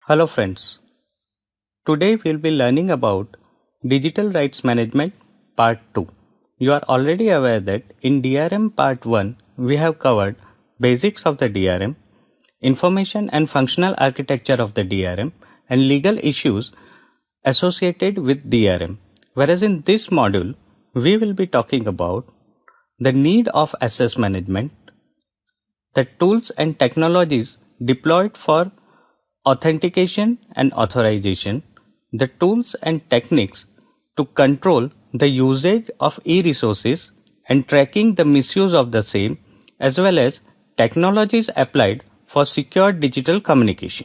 Hello friends, today we'll be learning about Digital Rights Management Part 2. You are already aware that in DRM Part 1 we have covered basics of the DRM, information and functional architecture of the DRM and legal issues associated with DRM. Whereas in this module we will be talking about the need of access management, the tools and technologies deployed for authentication and authorization, the tools and techniques to control the usage of e-resources and tracking the misuse of the same, as well as technologies applied for secure digital communication.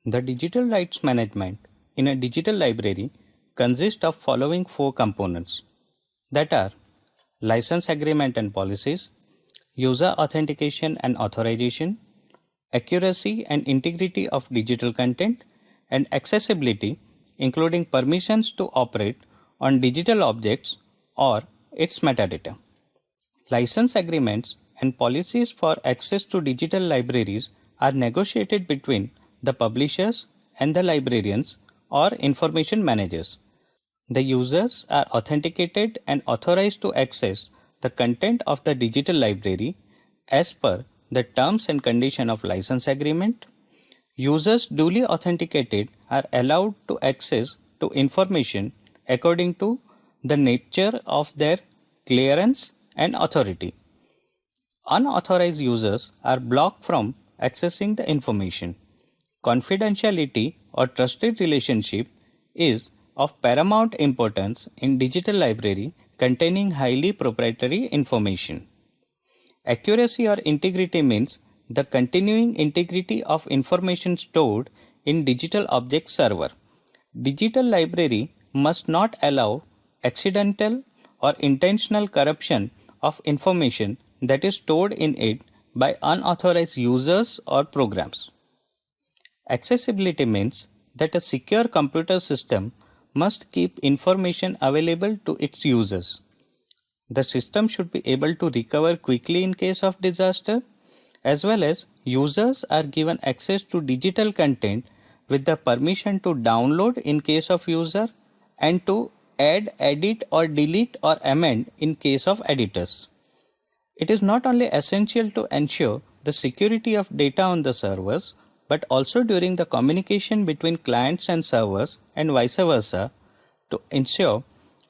The digital rights management in a digital library consists of following four components, that are license agreement and policies, user authentication and authorization, accuracy and integrity of digital content, and accessibility, including permissions to operate on digital objects or its metadata. License agreements and policies for access to digital libraries are negotiated between the publishers and the librarians or information managers. The users are authenticated and authorized to access the content of the digital library as per the terms and conditions of license agreement. Users duly authenticated are allowed to access to information according to the nature of their clearance and authority. Unauthorized users are blocked from accessing the information. Confidentiality or trusted relationship is of paramount importance in digital library containing highly proprietary information. Accuracy or integrity means the continuing integrity of information stored in digital object server. Digital library must not allow accidental or intentional corruption of information that is stored in it by unauthorized users or programs. Accessibility means that a secure computer system must keep information available to its users. The system should be able to recover quickly in case of disaster, as well as users are given access to digital content with the permission to download in case of user and to add, edit or delete or amend in case of editors. It is not only essential to ensure the security of data on the servers, but also during the communication between clients and servers and vice versa to ensure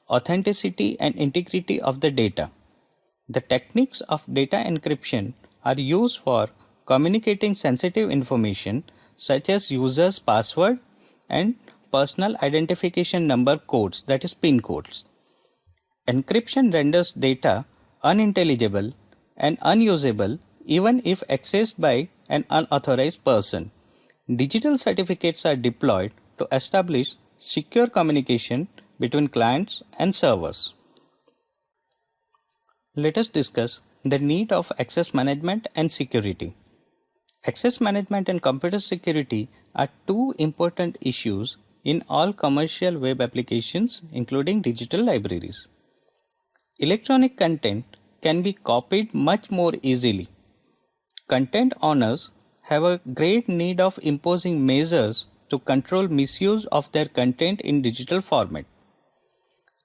authenticity and integrity of the data. The techniques of data encryption are used for communicating sensitive information such as users' password and personal identification number codes, that is PIN codes. Encryption renders data unintelligible and unusable even if accessed by an unauthorized person. Digital certificates are deployed to establish secure communication between clients and servers. Let us discuss the need of access management and security. Access management and computer security are two important issues in all commercial web applications, including digital libraries. Electronic content can be copied much more easily. Content owners have a great need of imposing measures to control misuse of their content in digital format.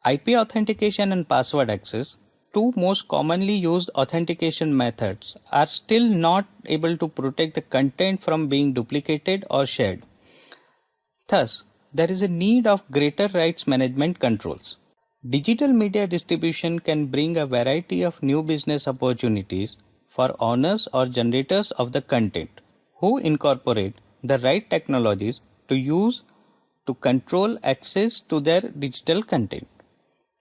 IP authentication and password access, two most commonly used authentication methods, are still not able to protect the content from being duplicated or shared. Thus, there is a need of greater rights management controls. Digital media distribution can bring a variety of new business opportunities for owners or generators of the content who incorporate the right technologies to use to control access to their digital content.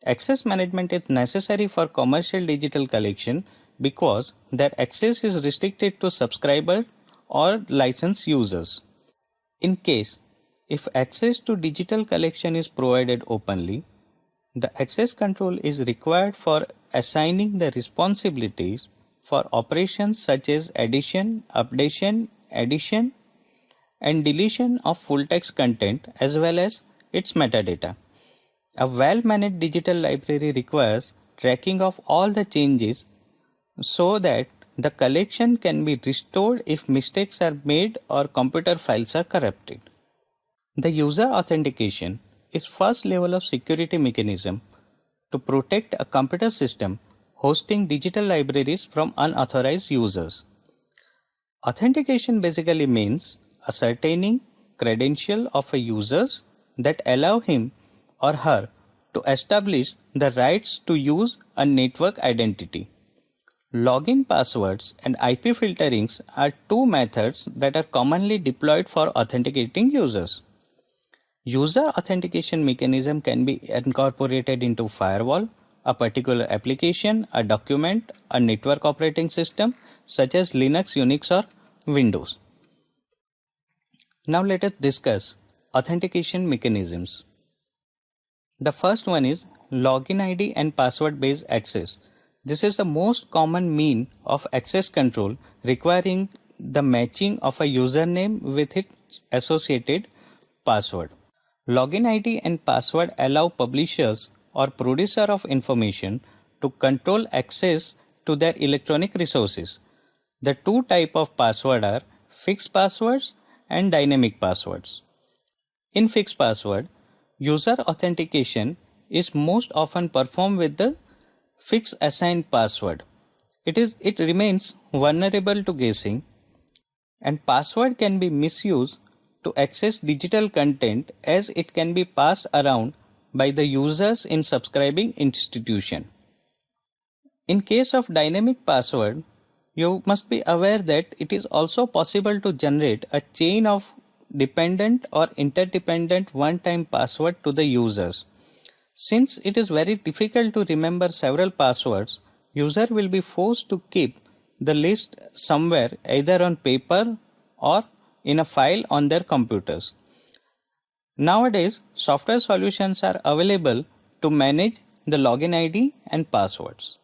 Access management is necessary for commercial digital collection because their access is restricted to subscriber or licensed users. In case if access to digital collection is provided openly, the access control is required for assigning the responsibilities for operations such as addition, updation, addition and deletion of full text content as well as its metadata. A well-managed digital library requires tracking of all the changes so that the collection can be restored if mistakes are made or computer files are corrupted. The user authentication is first level of security mechanism to protect a computer system hosting digital libraries from unauthorized users. Authentication basically means ascertaining credential of a user that allow him or her to establish the rights to use a network identity. Login passwords and IP filterings are two methods that are commonly deployed for authenticating users. User authentication mechanism can be incorporated into firewall, a particular application, a document, a network operating system such as Linux, Unix or Windows. Now let us discuss authentication mechanisms. The first one is login ID and password based access. This is the most common mean of access control requiring the matching of a username with its associated password. Login ID and password allow publishers or producer of information to control access to their electronic resources. The two types of password are fixed passwords and dynamic passwords. In fixed password, user authentication is most often performed with the fixed assigned password. It remains vulnerable to guessing, and password can be misused to access digital content as it can be passed around by the users in subscribing institution. In case of dynamic password, you must be aware that it is also possible to generate a chain of dependent or interdependent one-time password to the users. Since it is very difficult to remember several passwords, user will be forced to keep the list somewhere either on paper or in a file on their computers. Nowadays, software solutions are available to manage the login ID and passwords.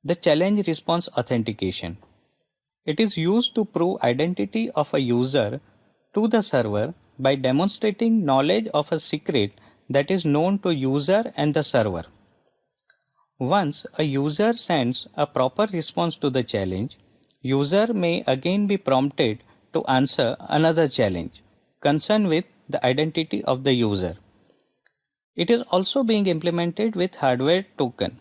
The challenge response authentication. It is used to prove identity of a user to the server by demonstrating knowledge of a secret that is known to user and the server. Once a user sends a proper response to the challenge, user may again be prompted to answer another challenge concerned with the identity of the user. It is also being implemented with hardware token.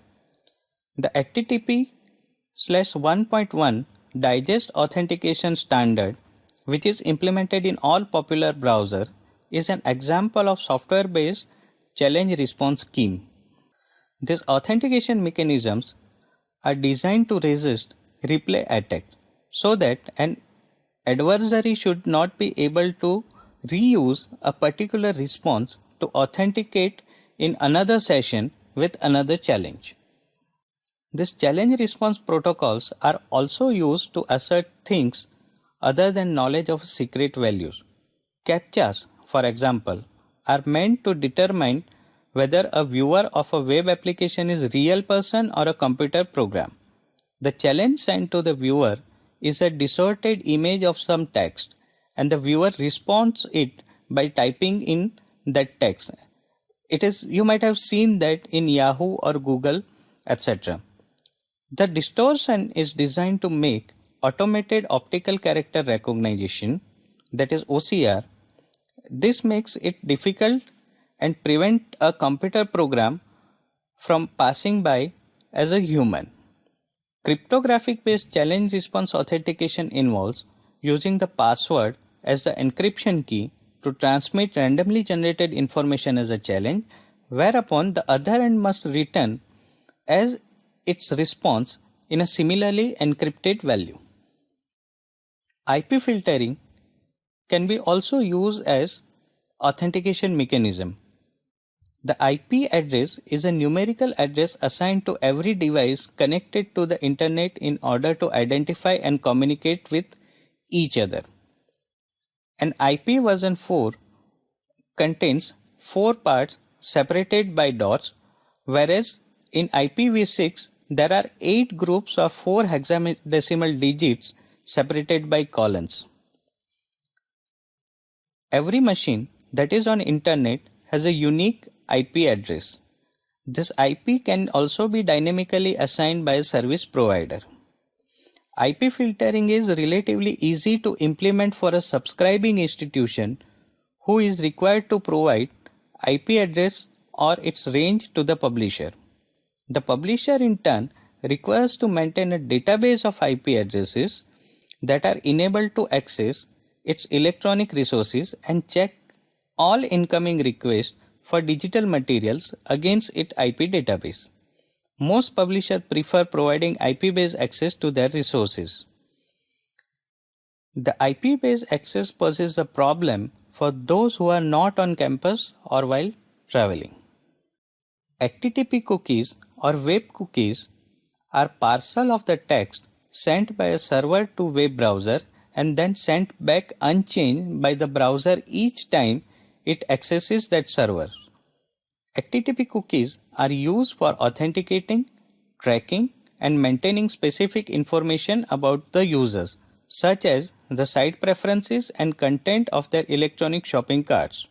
The HTTP/1.1 digest authentication standard, which is implemented in all popular browsers, is an example of software-based challenge response scheme. These authentication mechanisms are designed to resist replay attack so that an adversary should not be able to reuse a particular response to authenticate in another session with another challenge. These challenge response protocols are also used to assert things other than knowledge of secret values. CAPTCHAs, for example, are meant to determine whether a viewer of a web application is a real person or a computer program. The challenge sent to the viewer is a distorted image of some text, and the viewer responds it by typing in that text. You might have seen that in Yahoo or Google, etc. The distortion is designed to make automated optical character recognition, that is OCR. This makes it difficult and prevent a computer program from passing by as a human. Cryptographic based challenge response authentication involves using the password as the encryption key to transmit randomly generated information as a challenge, whereupon the other end must return as its response in a similarly encrypted value. IP filtering can be also used as authentication mechanism. The IP address is a numerical address assigned to every device connected to the internet in order to identify and communicate with each other. An IP version 4 contains 4 parts separated by dots, whereas in IPv6 there are 8 groups of 4 hexadecimal digits separated by colons. Every machine that is on internet has a unique IP address. This IP can also be dynamically assigned by a service provider. IP filtering is relatively easy to implement for a subscribing institution who is required to provide IP address or its range to the publisher. The publisher in turn requires to maintain a database of IP addresses that are enabled to access its electronic resources and check all incoming requests for digital materials against its IP database. Most publishers prefer providing IP-based access to their resources. The IP-based access poses a problem for those who are not on campus or while traveling. HTTP cookies or web cookies are parcel of the text sent by a server to web browser and then sent back unchanged by the browser each time it accesses that server. HTTP cookies are used for authenticating, tracking, and maintaining specific information about the users, such as the site preferences and content of their electronic shopping carts.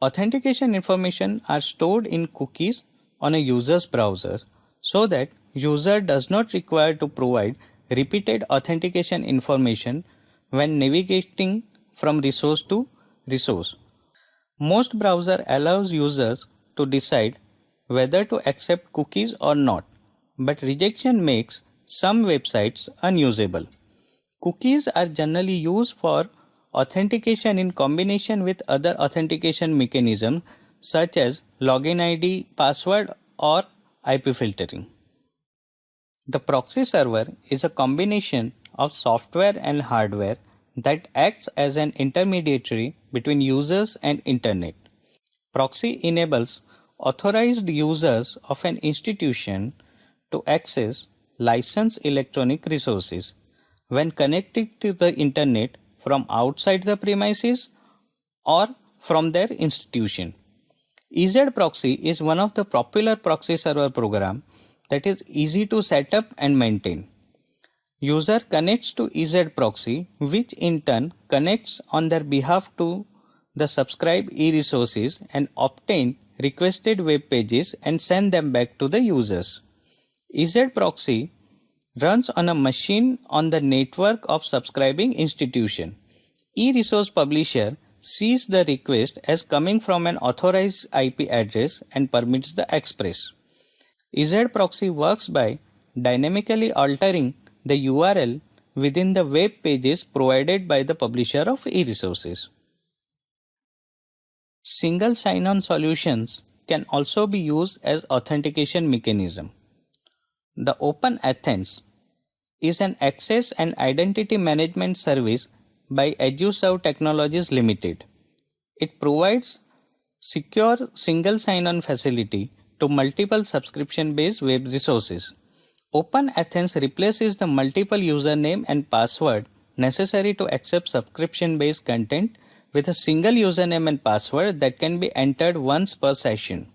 Authentication information are stored in cookies on a user's browser so that user does not require to provide repeated authentication information when navigating from resource to resource. Most browser allows users to decide whether to accept cookies or not, but rejection makes some websites unusable. Cookies are generally used for authentication in combination with other authentication mechanisms such as login ID, password, or IP filtering. The proxy server is a combination of software and hardware that acts as an intermediary between users and internet. Proxy enables authorized users of an institution to access licensed electronic resources when connected to the internet from outside the premises or from their institution. EZ-proxy is one of the popular proxy server programs that is easy to set up and maintain. User connects to EZ-proxy, which in turn connects on their behalf to the subscribed e-resources and obtain requested web pages and send them back to the users. EZ-proxy runs on a machine on the network of subscribing institution. E-resource publisher sees the request as coming from an authorized IP address and permits the express. EZ-proxy works by dynamically altering the URL within the web pages provided by the publisher of e-resources. Single sign-on solutions can also be used as authentication mechanism. The Open Athens is an access and identity management service by EduServe Technologies Limited. It provides secure single sign-on facility to multiple subscription-based web resources. Open Athens replaces the multiple username and password necessary to accept subscription-based content with a single username and password that can be entered once per session.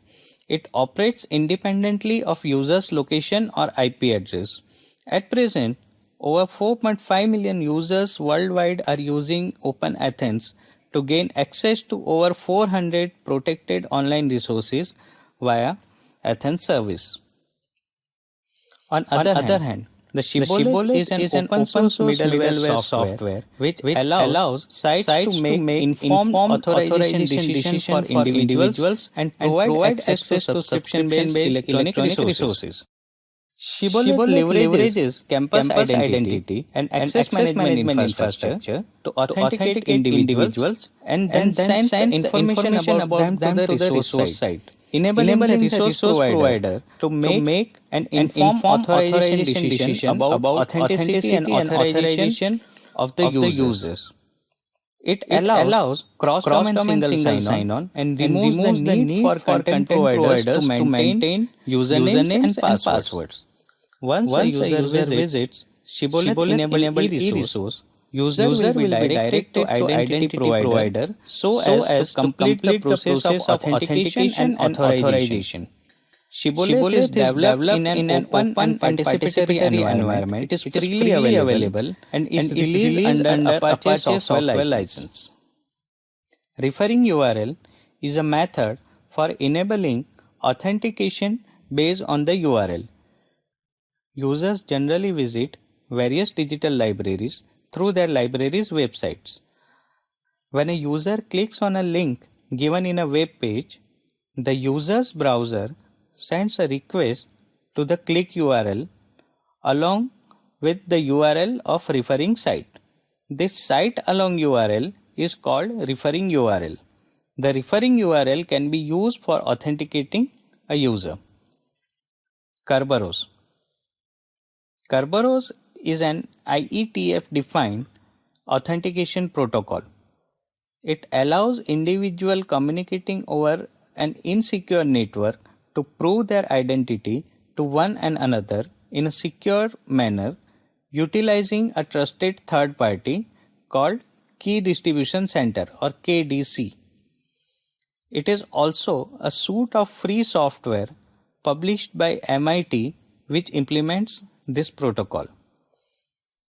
It operates independently of user's location or IP address. At present, over 4.5 million users worldwide are using Open Athens to gain access to over 400 protected online resources via Athens service. On other hand, the Shibboleth is an open source middleware software which allows sites to make informed authorization decisions for individuals and provide access to subscription-based electronic resources. Shibboleth leverages campus identity and access management infrastructure to authenticate individuals and then send information about them to the resource site, enabling the resource provider to make an informed authorization decision about authenticity and authorization of the users. It allows cross-domain single sign-on and removes the need for content providers to maintain usernames and passwords. Once a user visits Shibboleth-enabled e-resource, user will be directed to identity provider so as to complete the process of authentication and authorization. Shibboleth is developed in an open and participatory environment. It is freely available and is released under Apache software license. Referring URL is a method for enabling authentication based on the URL. Users generally visit various digital libraries through their library's websites. When a user clicks on a link given in a web page, the user's browser sends a request to the click URL along with the URL of referring site. This site along URL is called referring URL. The referring URL can be used for authenticating a user. Kerberos. Kerberos is an IETF-defined authentication protocol. It allows individuals communicating over an insecure network to prove their identity to one another in a secure manner utilizing a trusted third party called Key Distribution Center or KDC. It is also a suite of free software published by MIT which implements this protocol.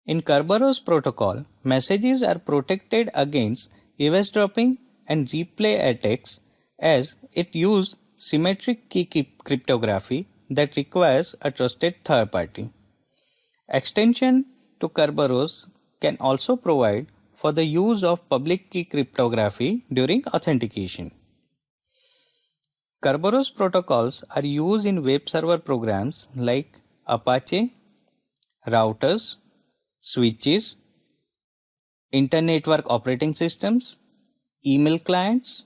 In Kerberos protocol, messages are protected against eavesdropping and replay attacks as it uses symmetric key cryptography that requires a trusted third party. Extension to Kerberos can also provide for the use of public key cryptography during authentication. Kerberos protocols are used in web server programs like Apache, routers, switches, internetwork operating systems, email clients,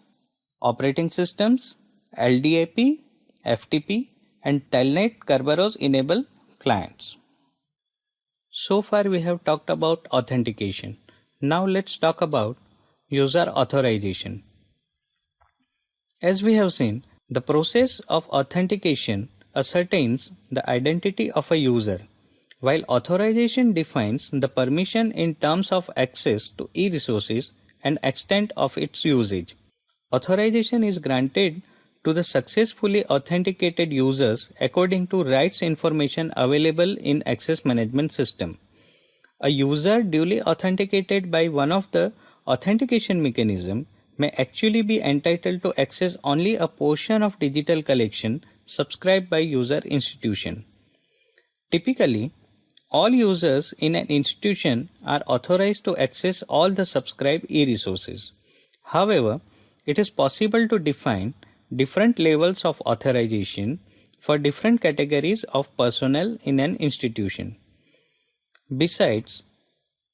operating systems, LDAP, FTP, and Telnet Kerberos enable clients. So far we have talked about authentication. Now let's talk about user authorization. As we have seen, the process of authentication ascertains the identity of a user, while authorization defines the permission in terms of access to e-resources and extent of its usage. Authorization is granted to the successfully authenticated users according to rights information available in access management system. A user duly authenticated by one of the authentication mechanism may actually be entitled to access only a portion of digital collection subscribed by user institution. Typically, all users in an institution are authorized to access all the subscribed e-resources. However, it is possible to define different levels of authorization for different categories of personnel in an institution. Besides,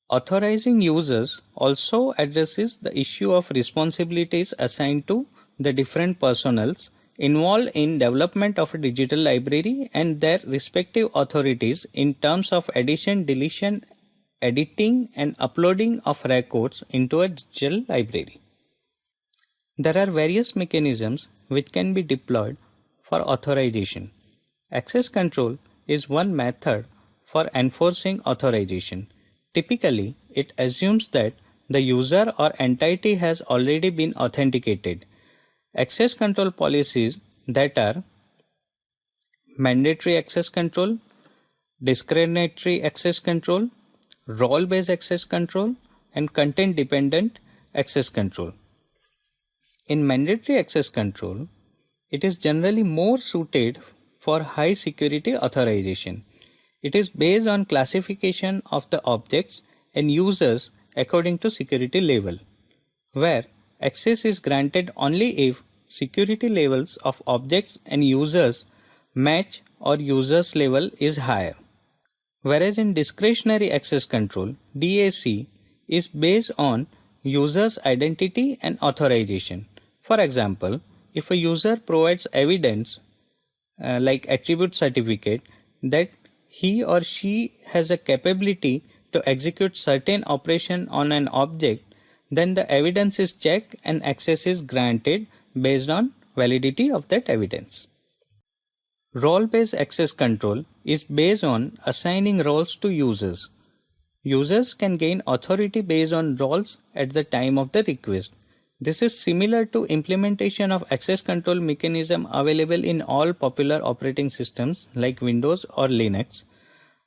authorizing users also addresses the issue of responsibilities assigned to the different personnels involved in development of a digital library and their respective authorities in terms of addition, deletion, editing and uploading of records into a digital library. There are various mechanisms which can be deployed for authorization. Access control is one method for enforcing authorization. Typically, it assumes that the user or entity has already been authenticated. Access control policies that are mandatory access control, discriminatory access control, role-based access control, and content-dependent access control. In mandatory access control, it is generally more suited for high security authorization. It is based on classification of the objects and users according to security level, where access is granted only if security levels of objects and users match or users level is higher. Whereas in discretionary access control, DAC is based on user's identity and authorization. For example, if a user provides evidence like attribute certificate that he or she has a capability to execute certain operation on an object, then the evidence is checked and access is granted based on validity of that evidence. Role-based access control is based on assigning roles to users. Users can gain authority based on roles at the time of the request. This is similar to implementation of access control mechanism available in all popular operating systems like Windows or Linux,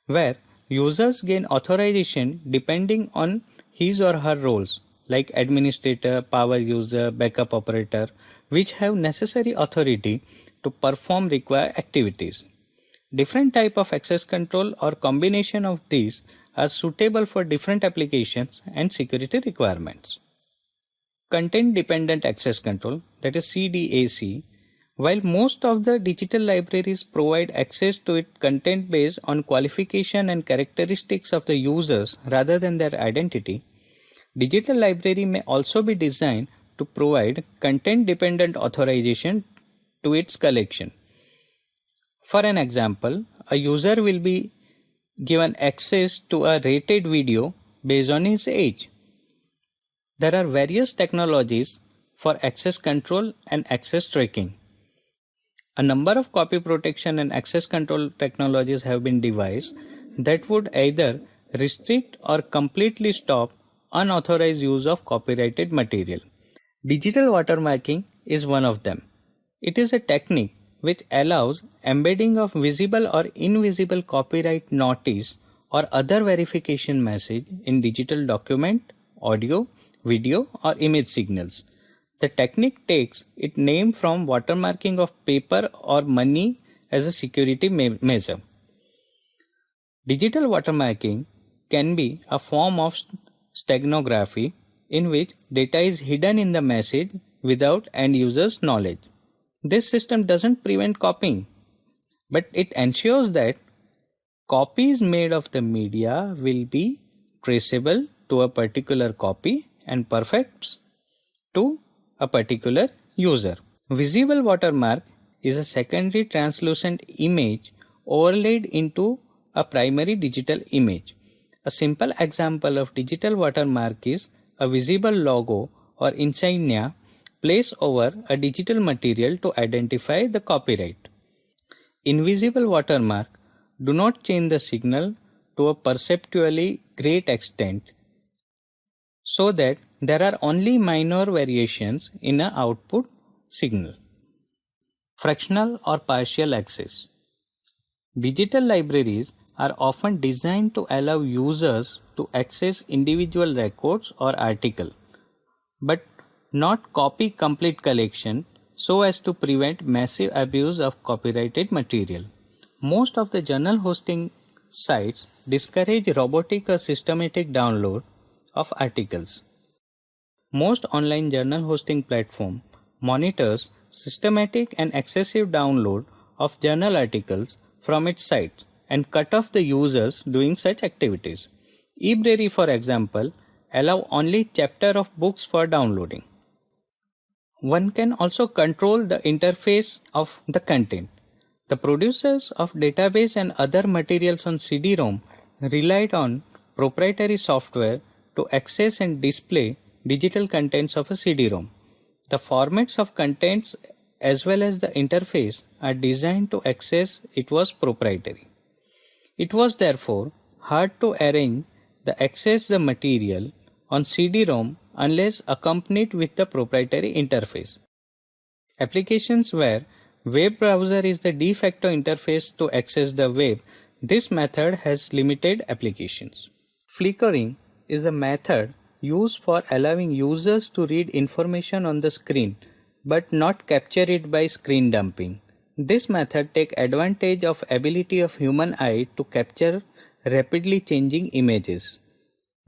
where users gain authorization depending on his or her roles like administrator, power user, backup operator, which have necessary authority to perform required activities. Different type of access control or combination of these are suitable for different applications and security requirements. Content Dependent Access Control, that is CDAC, while most of the digital libraries provide access to its content based on qualification and characteristics of the users rather than their identity, digital library may also be designed to provide content-dependent authorization to its collection. For an example, a user will be given access to a rated video based on his age. There are various technologies for access control and access tracking. A number of copy protection and access control technologies have been devised that would either restrict or completely stop unauthorized use of copyrighted material. Digital watermarking is one of them. It is a technique which allows embedding of visible or invisible copyright notice or other verification message in digital document, audio, video or image signals. The technique takes its name from watermarking of paper or money as a security measure. Digital watermarking can be a form of steganography in which data is hidden in the message without end user's knowledge. This system doesn't prevent copying, but it ensures that copies made of the media will be traceable to a particular copy and perfect to a particular user. Visible watermark is a secondary translucent image overlaid into a primary digital image. A simple example of digital watermark is a visible logo or insignia placed over a digital material to identify the copyright. Invisible watermark do not change the signal to a perceptually great extent, so that there are only minor variations in an output signal. Fractional or partial access. Digital libraries are often designed to allow users to access individual records or articles, but not copy complete collection so as to prevent massive abuse of copyrighted material. Most of the journal hosting sites discourage robotic or systematic download of articles. Most online journal hosting platform monitors systematic and excessive download of journal articles from its site and cut off the users doing such activities. eBrary, for example, allow only chapter of books for downloading. One can also control the interface of the content. The producers of database and other materials on CD-ROM relied on proprietary software to access and display digital contents of a CD-ROM. The formats of contents as well as the interface are designed to access it was proprietary. It was therefore hard to arrange the access the material on CD-ROM unless accompanied with the proprietary interface. Applications where web browser is the de facto interface to access the web, this method has limited applications. Flickering is the method used for allowing users to read information on the screen but not capture it by screen dumping. This method takes advantage of ability of human eye to capture rapidly changing images.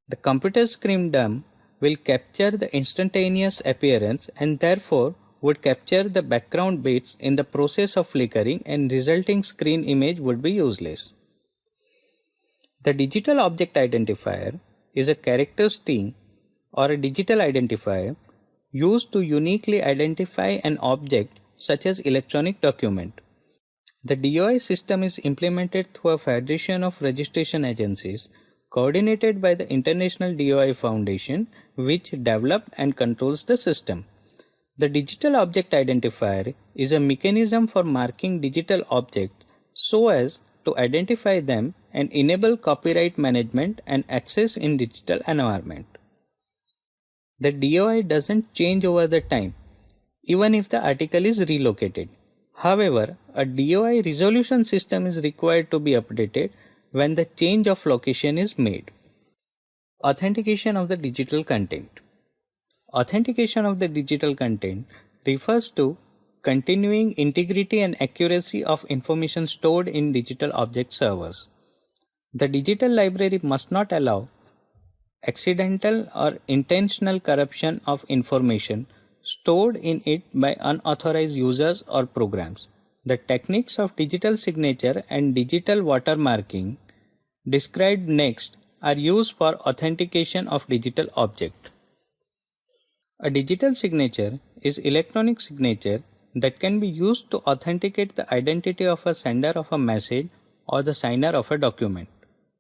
The computer screen dump will capture the instantaneous appearance and therefore would capture the background bits in the process of flickering, and resulting screen image would be useless. The digital object identifier is a character string or a digital identifier used to uniquely identify an object such as electronic document. The DOI system is implemented through a federation of registration agencies coordinated by the International DOI Foundation, which developed and controls the system. The digital object identifier is a mechanism for marking digital objects so as to identify them and enable copyright management and access in digital environment. The DOI doesn't change over the time, even if the article is relocated. However, a DOI resolution system is required to be updated when the change of location is made. Authentication of the digital content. Authentication of the digital content refers to continuing integrity and accuracy of information stored in digital object servers. The digital library must not allow accidental or intentional corruption of information stored in it by unauthorized users or programs. The techniques of digital signature and digital watermarking described next are used for authentication of digital object. A digital signature is electronic signature that can be used to authenticate the identity of a sender of a message or the signer of a document.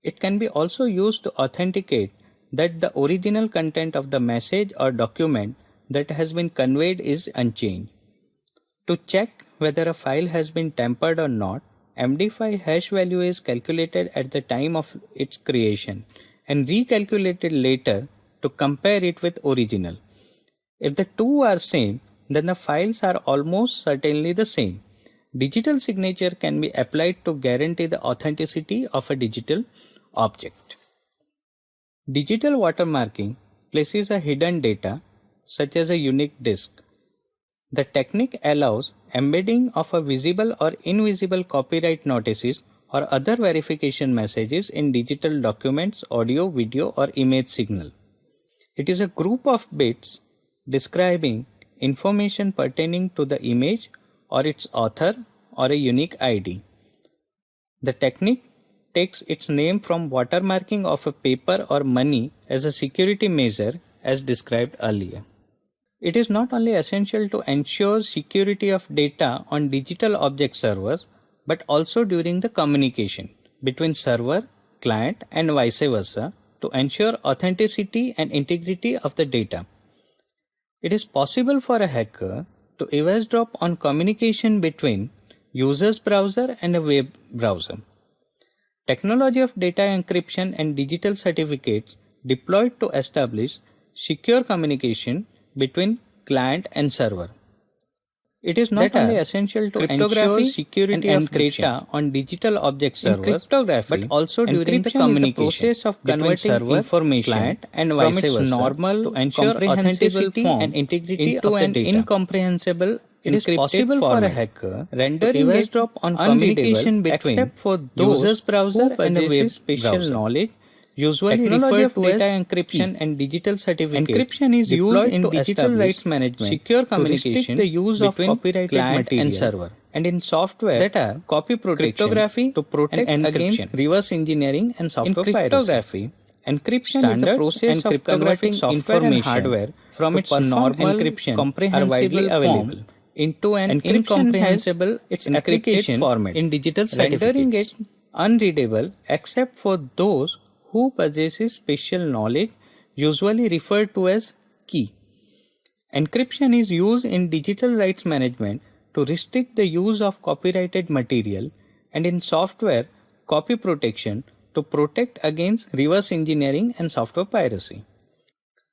It can be also used to authenticate that the original content of the message or document that has been conveyed is unchanged. To check whether a file has been tampered or not, MD5 hash value is calculated at the time of its creation and recalculated later to compare it with original. If the two are same, then the files are almost certainly the same. Digital signature can be applied to guarantee the authenticity of a digital object. Digital watermarking places a hidden data, such as a unique disk. The technique allows embedding of a visible or invisible copyright notices or other verification messages in digital documents, audio, video, or image signal. It is a group of bits describing information pertaining to the image or its author or a unique ID. The technique takes its name from watermarking of a paper or money as a security measure as described earlier. It is not only essential to ensure security of data on digital object servers, but also during the communication between server, client, and vice versa to ensure authenticity and integrity of the data. It is possible for a hacker to eavesdrop on communication between user's browser and a web browser. Technology of data encryption and digital certificates deployed to establish secure communication between client and server. It is not only essential to ensure security of data on digital object servers, but also during the communication process of converting server information client and vice versa from its normal to ensure authenticity and integrity into an incomprehensible. It is possible for a hacker rendering eavesdrop on communication between except for those user's browser and a web special knowledge, usually referred to as data encryption and digital certificate. Encryption is used in digital rights management, secure communication, the use of copyrighted client and server, and in software that are copy protection, cryptography to protect against reverse engineering and software piracy. Encryption is the process of converting software and hardware from its normal encryption comprehensible available into an incomprehensible its application format in digital certificates, rendering it unreadable except for those who possesses special knowledge, usually referred to as key. Encryption is used in digital rights management to restrict the use of copyrighted material, and in software copy protection to protect against reverse engineering and software piracy.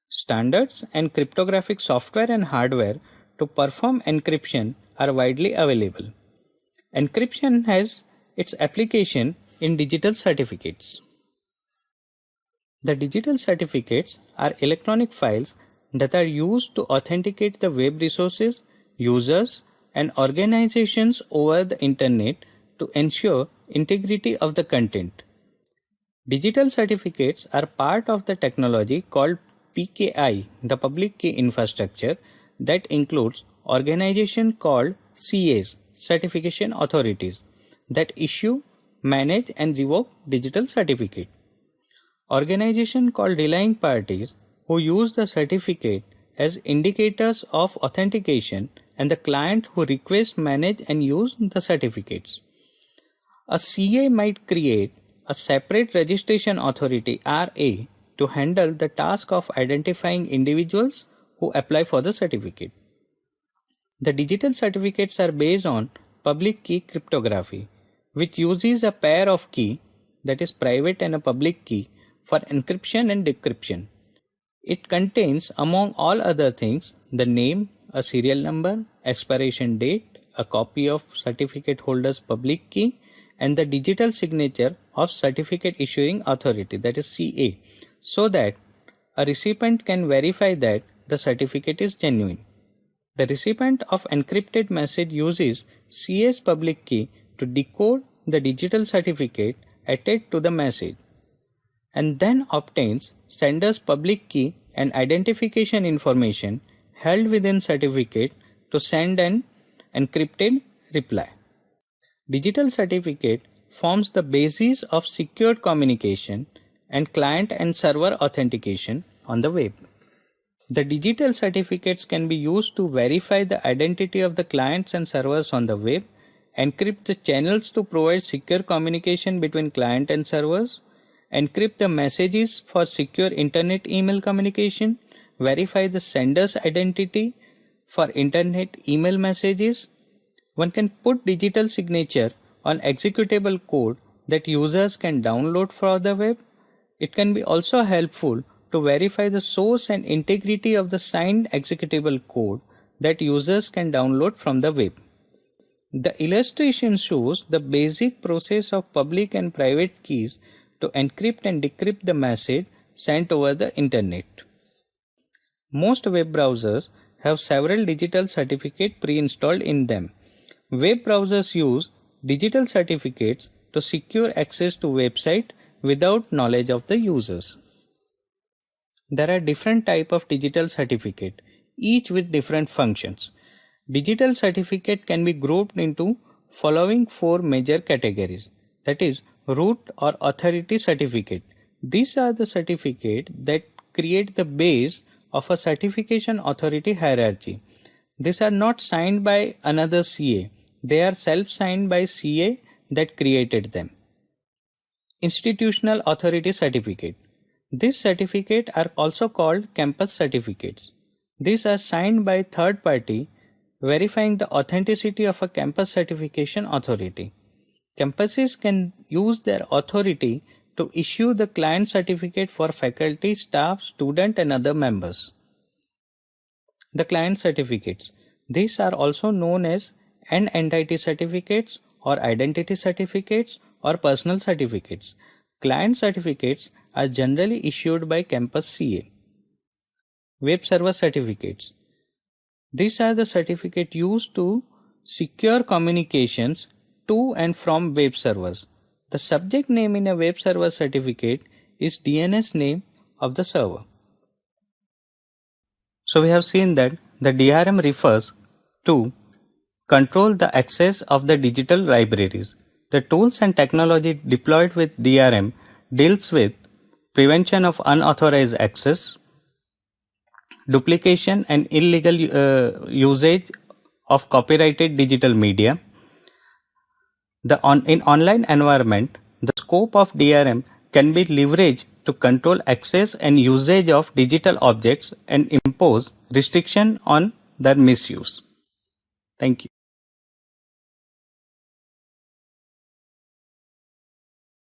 Standards and cryptographic software and hardware to perform encryption are widely available. Encryption has its application in digital certificates. The digital certificates are electronic files that are used to authenticate the web resources, users, and organizations over the internet to ensure integrity of the content. Digital certificates are part of the technology called PKI, the public key infrastructure, that includes organizations called CAs, certification authorities, that issue, manage, and revoke digital certificate. Organizations called relying parties who use the certificate as indicators of authentication, and the client who requests, manage, and use the certificates. A CA might create a separate registration authority RA to handle the task of identifying individuals who apply for the certificate. The digital certificates are based on public key cryptography, which uses a pair of key, that is private and a public key, for encryption and decryption. It contains, among all other things, the name, a serial number, expiration date, a copy of certificate holder's public key, and the digital signature of certificate issuing authority, that is CA, so that a recipient can verify that the certificate is genuine. The recipient of encrypted message uses CS public key to decode the digital certificate attached to the message and then obtains sender's public key and identification information held within certificate to send an encrypted reply. Digital certificate forms the basis of secured communication and client and server authentication on the web. The digital certificates can be used to verify the identity of the clients and servers on the web, encrypt the channels to provide secure communication between client and servers, encrypt the messages for secure internet email communication, verify the sender's identity for internet email messages. One can put digital signature on executable code that users can download from the web. It can be also helpful to verify the source and integrity of the signed executable code that users can download from the web. The illustration shows the basic process of public and private keys to encrypt and decrypt the message sent over the internet. Most web browsers have several digital certificates pre-installed in them. Web browsers use digital certificates to secure access to website without knowledge of the users. There are different types of digital certificate, each with different functions. Digital certificate can be grouped into following four major categories, that is, root or authority certificate. These are the certificates that create the base of a certification authority hierarchy. These are not signed by another CA. They are self-signed by CA that created them. Institutional authority certificate. These certificates are also called campus certificates. These are signed by third party, verifying the authenticity of a campus certification authority. Campuses can use their authority to issue the client certificate for faculty, staff, student and other members. The client certificates. These are also known as entity certificates or identity certificates or personal certificates. Client certificates are generally issued by campus CA. Web server certificates. These are the certificates used to secure communications to and from web servers. The subject name in a web server certificate is DNS name of the server. So we have seen that the DRM refers to control the access of the digital libraries. The tools and technology deployed with DRM deals with prevention of unauthorized access, duplication and illegal usage of copyrighted digital media. In online environment, the scope of DRM can be leveraged to control access and usage of digital objects and impose restriction on their misuse. Thank you.